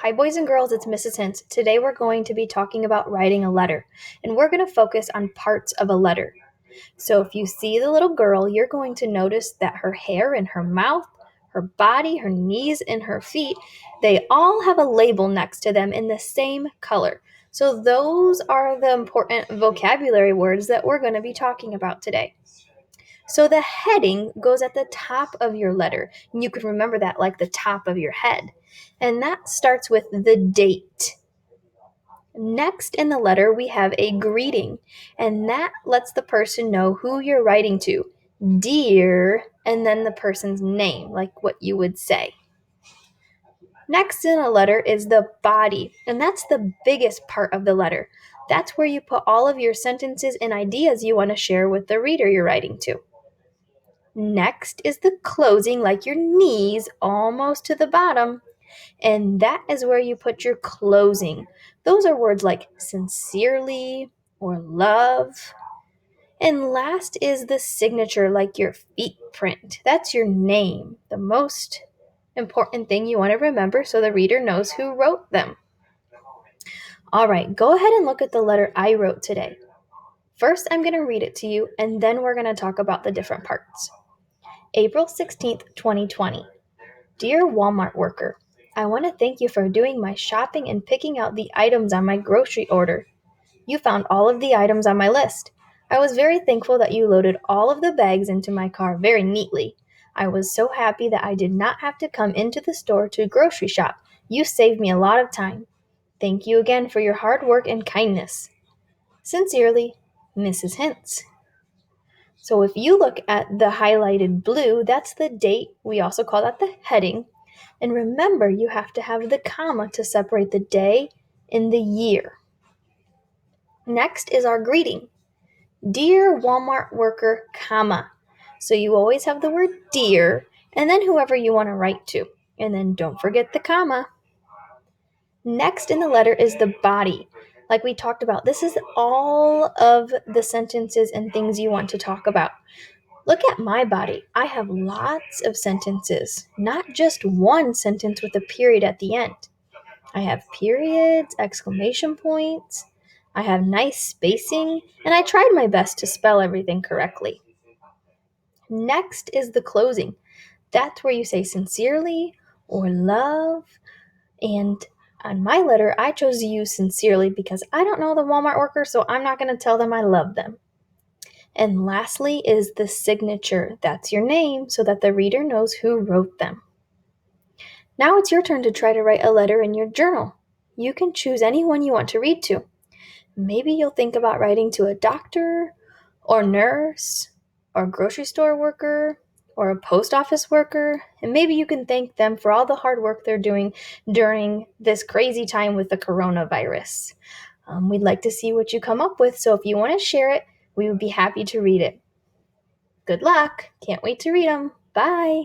Hi, boys and girls, it's Mrs. Hintz. Today we're going to be talking about writing a letter, and we're going to focus on parts of a letter. So if you see the little girl, you're going to notice that her hair and her mouth, her body, her knees, and her feet, they all have a label next to them in the same color. So those are the important vocabulary words that we're going to be talking about today. So the heading goes at the top of your letter. And you could remember that like the top of your head. And that starts with the date. Next in the letter, we have a greeting, and that lets the person know who you're writing to. Dear, and then the person's name, like what you would say. Next in a letter is the body, and that's the biggest part of the letter. That's where you put all of your sentences and ideas you want to share with the reader you're writing to. Next is the closing, like your knees almost to the bottom. And that is where you put your closing. Those are words like sincerely or love. And last is the signature, like your feet print. That's your name, the most important thing you want to remember so the reader knows who wrote them. All right, go ahead and look at the letter I wrote today. First, I'm going to read it to you, and then we're going to talk about the different parts. April 16th, 2020. Dear Walmart worker, I want to thank you for doing my shopping and picking out the items on my grocery order. You found all of the items on my list. I was very thankful that you loaded all of the bags into my car very neatly. I was so happy that I did not have to come into the store to grocery shop. You saved me a lot of time. Thank you again for your hard work and kindness. Sincerely, Mrs. Hintz. So if you look at the highlighted blue, that's the date. We also call that the heading. And remember, you have to have the comma to separate the day and the year. Next is our greeting. Dear Walmart worker, comma. So you always have the word dear and then whoever you want to write to. And then don't forget the comma. Next in the letter is the body. Like we talked about, this is all of the sentences and things you want to talk about. Look at my body. I have lots of sentences, not just one sentence with a period at the end. I have periods, exclamation points. I have nice spacing, and I tried my best to spell everything correctly. Next is the closing. That's where you say sincerely or love. And on my letter, I chose to use sincerely because I don't know the Walmart worker, so I'm not going to tell them I love them. And lastly is the signature. That's your name so that the reader knows who wrote them. Now it's your turn to try to write a letter in your journal. You can choose anyone you want to read to. Maybe you'll think about writing to a doctor or nurse or grocery store worker or a post office worker, and maybe you can thank them for all the hard work they're doing during this crazy time with the coronavirus. We'd like to see what you come up with, so if you want to share it, we would be happy to read it. Good luck! Can't wait to read them. Bye!